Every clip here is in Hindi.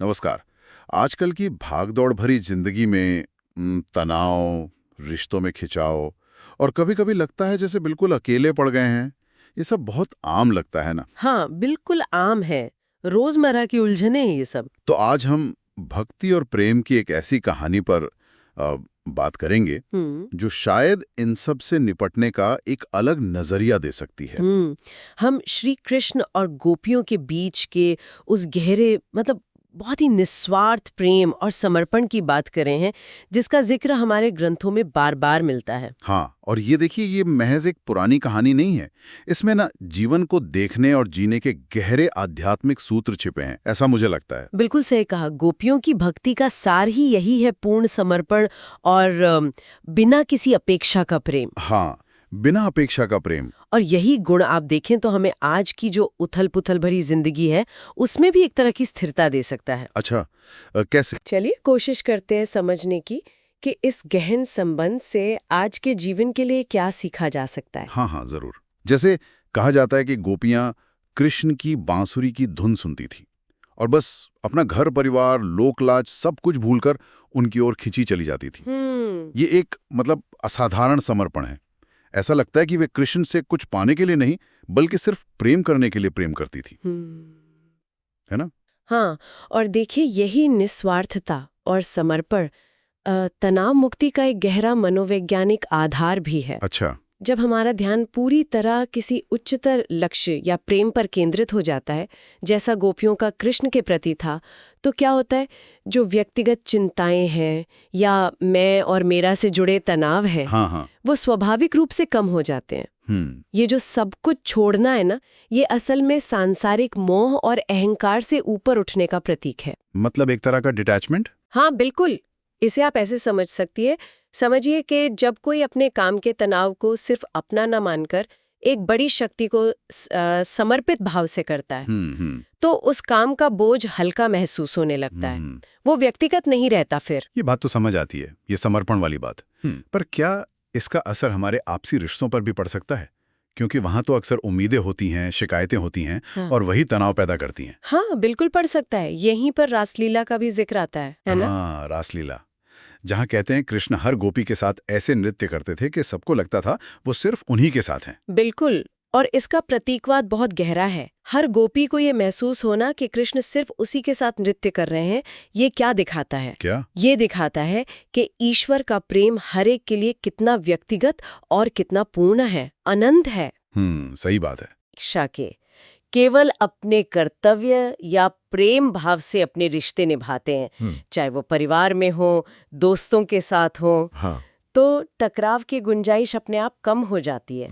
नमस्कार। आजकल की भागदौड़ भरी जिंदगी में तनाव, रिश्तों में खिंचाव और कभी-कभी लगता है जैसे बिल्कुल अकेले पड़ गए हैं। ये सब बहुत आम लगता है ना। हाँ, बिल्कुल आम है। रोजमर्रा की उलझने हैं ये सब। तो आज हम भक्ति और प्रेम की एक ऐसी कहानी पर अ, बात करेंगे हम्म। जो शायद इन सब से निपटने का एक अलग नजरिया दे सकती है। हम श्री कृष्ण और गोपियों के बीच के उस गहरे बहुत ही निस्वार्थ प्रेम और समर्पण की बात कर रहे हैं, जिसका जिक्र हमारे ग्रंथों में बार बार मिलता है। हाँ, और ये देखिए, ये महज एक पुरानी कहानी नहीं है। इसमें ना जीवन को देखने और जीने के गहरे आध्यात्मिक सूत्र छिपे हैं, ऐसा मुझे लगता है। बिल्कुल सही कहा। गोपियों की भक्ति का सार ही यही है, पूर्ण समर्पण और बिना किसी अपेक्षा का प्रेम। हाँ, बिना अपेक्षा का प्रेम। और यही गुण आप देखें तो हमें आज की जो उथल-पुथल भरी जिंदगी है, उसमें भी एक तरह की स्थिरता दे सकता है। अच्छा, कैसे? चलिए कोशिश करते हैं समझने की कि इस गहन संबंध से आज के जीवन के लिए क्या सीखा जा सकता है। हाँ हाँ, जरूर। जैसे कहा जाता है कि गोपियां कृष्ण की बांसुरी की धुन सुनती थी और बस अपना घर परिवार, लोकलाज सब कुछ भूलकर उनकी ओर खिंची चली जाती थी। ये एक असाधारण समर्पण है। ऐसा लगता है कि वे कृष्ण से कुछ पाने के लिए नहीं, बल्कि सिर्फ प्रेम करने के लिए प्रेम करती थी, है ना? हाँ, और देखिए यही निस्वार्थता और समर्पण तनाव मुक्ति का एक गहरा मनोवैज्ञानिक आधार भी है। अच्छा। जब हमारा ध्यान पूरी तरह किसी उच्चतर लक्ष्य या प्रेम पर केंद्रित हो जाता है, जैसा गोपियों का कृष्ण के प्रति था, तो क्या होता है, जो व्यक्तिगत चिंताएं हैं या मैं और मेरा से जुड़े तनाव हैं, हाँ हाँ। वो स्वाभाविक रूप से कम हो जाते हैं। ये जो सब कुछ छोड़ना है ना, ये असल में सांसारिक मोह और अहंकार से ऊपर उठने का प्रतीक है। मतलब एक तरह का डिटैचमेंट। हाँ बिल्कुल। इसे आप ऐसे समझ सकती है। समझिए कि जब कोई अपने काम के तनाव को सिर्फ अपना न मानकर एक बड़ी शक्ति को समर्पित भाव से करता है, तो उस काम का बोझ हल्का महसूस होने लगता है। वो व्यक्तिगत नहीं रहता फिर। ये बात तो समझ आती है, ये समर्पण वाली बात। पर क्या इसका असर हमारे आपसी रिश्तों पर भी पड़ सकता है? क्योंकि वहां तो अक्सर उम्मीदें होती हैं, शिकायतें होती हैं। हाँ। और वही तनाव पैदा करती हैं। हाँ बिल्कुल पड़ सकता है। यहीं पर रासलीला का भी जिक्र आता है ना? हाँ, रासलीला, जहाँ कहते हैं कृष्ण हर गोपी के साथ ऐसे नृत्य करते थे कि सबको लगता था वो सिर्फ उन्हीं के साथ हैं। बिल्कुल। और इसका प्रतीकवाद बहुत गहरा है। हर गोपी को ये महसूस होना कि कृष्ण सिर्फ उसी के साथ नृत्य कर रहे हैं, ये क्या दिखाता है? क्या? ये दिखाता है कि ईश्वर का प्रेम हर एक के लिए कितना व्यक्तिगत और कितना पूर्ण है, अनंत है। सही बात है। इच्छा के केवल अपने कर्तव्य या प्रेम भाव से अपने रिश्ते निभाते हैं, चाहे वो परिवार में हो, दोस्तों के साथ हो। हाँ। तो टकराव की गुंजाइश अपने आप कम हो जाती है।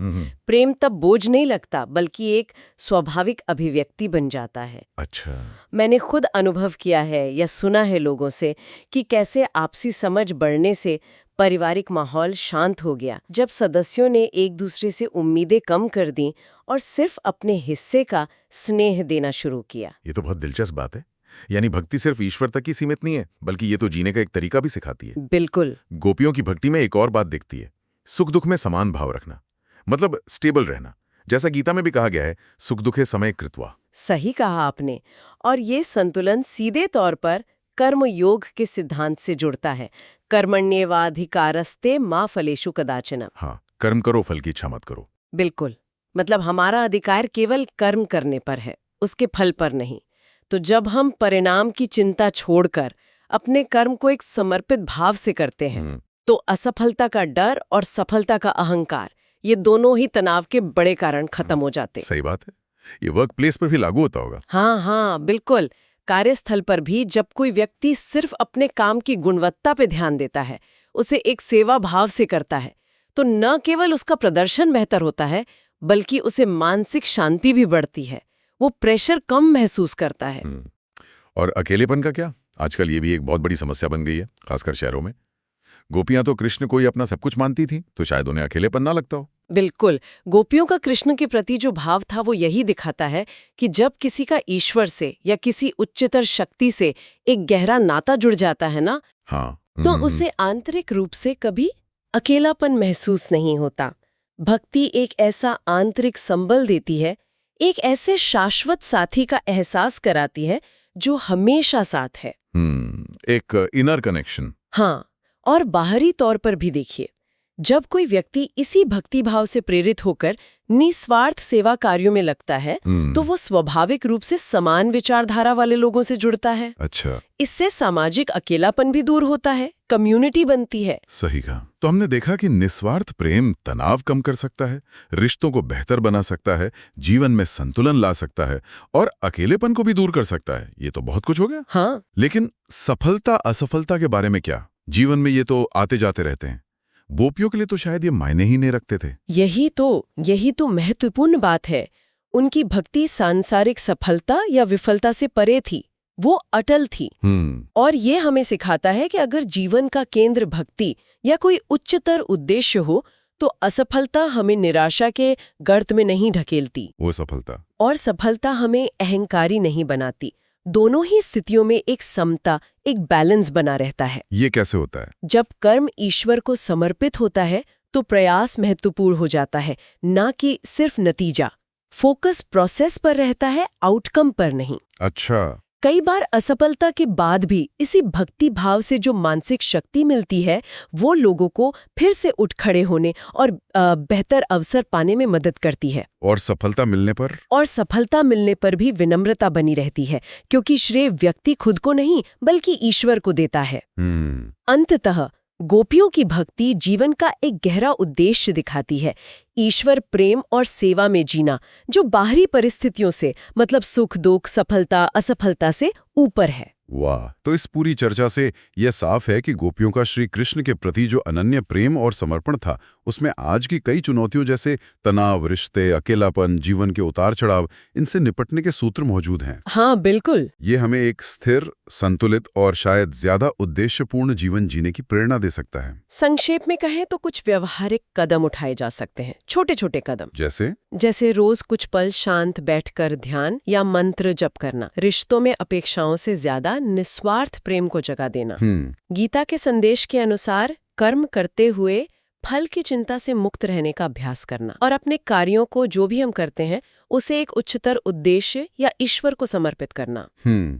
प्रेम तब बोझ नहीं लगता, बल्कि एक स्वाभाविक अभिव्यक्ति बन जाता है। अच्छा। मैंने खुद अनुभव किया है या सुना है लोगों से कि कैसे आपसी समझ बढ़ने से पारिवारिक माहौल शांत हो गया, जब सदस्यों ने एक दूसरे से उम्मीदें कम कर दी और सिर्फ अपने हिस्से का स्नेह देना शुरू किया। ये तो बहुत दिलचस्प बात है। यानी भक्ति सिर्फ ईश्वर तक ही सीमित नहीं है, बल्कि ये तो जीने का एक तरीका भी सिखाती है। बिल्कुल। गोपियों की भक्ति में एक और बात दिखती है, सुख दुख में समान भाव रखना, मतलब स्टेबल रहना। जैसा गीता में भी कहा गया है, सुख दुखे समय कृत्वा। सही कहा आपने। और ये संतुलन सीधे तौर पर कर्म योग के सिद्धांत से जुड़ता है। कर्मण्येवाधिकारस्ते मा फलेषु कदाचन। हाँ, कर्म करो, फल की इच्छा मत करो। बिल्कुल। मतलब हमारा अधिकार केवल कर्म करने पर है, उसके फल पर नहीं। तो जब हम परिणाम की चिंता छोड़कर अपने कर्म को एक समर्पित भाव से करते हैं, तो असफलता का डर और सफलता का अहंकार, ये दोनों ही तनाव के बड़े कारण खत्म हो जाते। सही बात है। ये वर्क प्लेस पर भी लागू होता होगा। हाँ बिल्कुल। कार्यस्थल पर भी जब कोई व्यक्ति सिर्फ अपने काम की गुणवत्ता पे ध्यान देता है, उसे एक सेवा भाव से करता है, तो न केवल उसका प्रदर्शन बेहतर होता है, बल्कि उसे मानसिक शांति भी बढ़ती है। वो प्रेशर कम महसूस करता है। और अकेलेपन का क्या? आजकल ये भी एक बहुत बड़ी समस्या बन गई है, खासकर शहरों में। गोपियां तो कृष्ण को ही अपना सब कुछ मानती थी, तो शायद उन्हें अकेलेपन ना लगता हो। बिल्कुल। गोपियों का कृष्ण के प्रति जो भाव था वो यही दिखाता है कि जब किसी का ईश्वर से या किसी उच्चतर शक्ति से एक गहरा नाता जुड़ जाता है ना, हाँ। तो उसे आंतरिक रूप से कभी अकेलापन महसूस नहीं होता। भक्ति एक ऐसा आंतरिक संबल देती है, एक ऐसे शाश्वत साथी का एहसास कराती है जो हमेशा साथ है। एक इनर कनेक्शन। हाँ, और बाहरी तौर पर भी देखिए, जब कोई व्यक्ति इसी भक्ति भाव से प्रेरित होकर निस्वार्थ सेवा कार्यों में लगता है तो वो स्वाभाविक रूप से समान विचारधारा वाले लोगों से जुड़ता है। अच्छा, इससे सामाजिक अकेलापन भी दूर होता है, कम्युनिटी बनती है। सही कहा। तो हमने देखा कि निस्वार्थ प्रेम तनाव कम कर सकता है, रिश्तों को बेहतर बना सकता है, जीवन में संतुलन ला सकता है और अकेलेपन को भी दूर कर सकता है। ये तो बहुत कुछ हो गया। हाँ, लेकिन सफलता असफलता के बारे में क्या? जीवन में ये तो आते जाते रहते हैं। गोपियों के लिए तो शायद ये मायने ही नहीं रखते थे। यही तो महत्वपूर्ण बात है। उनकी भक्ति सांसारिक सफलता या विफलता से परे थी, वो अटल थी। और ये हमें सिखाता है कि अगर जीवन का केंद्र भक्ति या कोई उच्चतर उद्देश्य हो तो असफलता हमें निराशा के गर्त में नहीं ढकेलती, वो सफलता और सफलता हमें अहंकारी नहीं बनाती। दोनों ही स्थितियों में एक समता, एक बैलेंस बना रहता है। ये कैसे होता है? जब कर्म ईश्वर को समर्पित होता है तो प्रयास महत्वपूर्ण हो जाता है, ना कि सिर्फ नतीजा। फोकस प्रोसेस पर रहता है, आउटकम पर नहीं। अच्छा, कई बार असफलता के बाद भी इसी भक्ति भाव से जो मानसिक शक्ति मिलती है वो लोगों को फिर से उठ खड़े होने और बेहतर अवसर पाने में मदद करती है। और सफलता मिलने पर भी विनम्रता बनी रहती है, क्योंकि श्रेय व्यक्ति खुद को नहीं बल्कि ईश्वर को देता है। अंततः गोपियों की भक्ति जीवन का एक गहरा उद्देश्य दिखाती है, ईश्वर प्रेम और सेवा में जीना, जो बाहरी परिस्थितियों से मतलब सुख दुख सफलता असफलता से ऊपर है। वाह! तो इस पूरी चर्चा से यह साफ है कि गोपियों का श्री कृष्ण के प्रति जो अनन्य प्रेम और समर्पण था, उसमें आज की कई चुनौतियों जैसे तनाव, रिश्ते, अकेलापन, जीवन के उतार चढ़ाव, इनसे निपटने के सूत्र मौजूद हैं। हाँ, बिल्कुल। ये हमें एक स्थिर, संतुलित और शायद ज्यादा उद्देश्यपूर्ण जीवन जीने की प्रेरणा दे सकता है। संक्षेप में कहें तो कुछ व्यवहारिक कदम उठाए जा सकते हैं, छोटे छोटे कदम। जैसे रोज कुछ पल शांत बैठकर ध्यान या मंत्र जप करना, रिश्तों में अपेक्षाओं से ज्यादा निस्वार्थ प्रेम को जगह देना, गीता के संदेश के अनुसार कर्म करते हुए फल की चिंता से मुक्त रहने का अभ्यास करना, और अपने कार्यों को जो भी हम करते हैं उसे एक उच्चतर उद्देश्य या ईश्वर को समर्पित करना।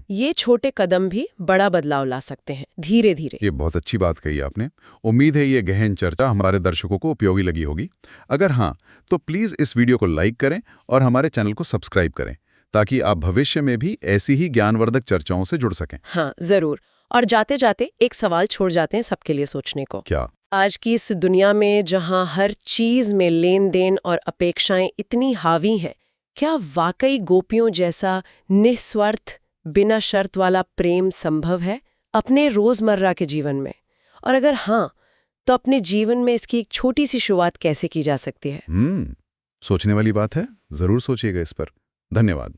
ये छोटे कदम भी बड़ा बदलाव ला सकते हैं, धीरे धीरे। ये बहुत अच्छी बात कही आपने। उम्मीद है ये गहन चर्चा हमारे दर्शकों को उपयोगी लगी होगी। अगर हाँ, तो प्लीज इस वीडियो को लाइक करें और हमारे चैनल को सब्सक्राइब करें, ताकि आप भविष्य में भी ऐसी ही ज्ञानवर्धक चर्चाओं से जुड़ सकें। हाँ, जरूर। और जाते जाते एक सवाल छोड़ जाते हैं सबके लिए सोचने को। क्या? आज की इस दुनिया में जहां हर चीज में लेन देन और अपेक्षाएं इतनी हावी हैं, क्या वाकई गोपियों जैसा निस्वार्थ बिना शर्त वाला प्रेम संभव है अपने रोजमर्रा के जीवन में? और अगर हाँ, तो अपने जीवन में इसकी एक छोटी सी शुरुआत कैसे की जा सकती है? सोचने वाली बात है, जरूर सोचिएगा इस पर। धन्यवाद।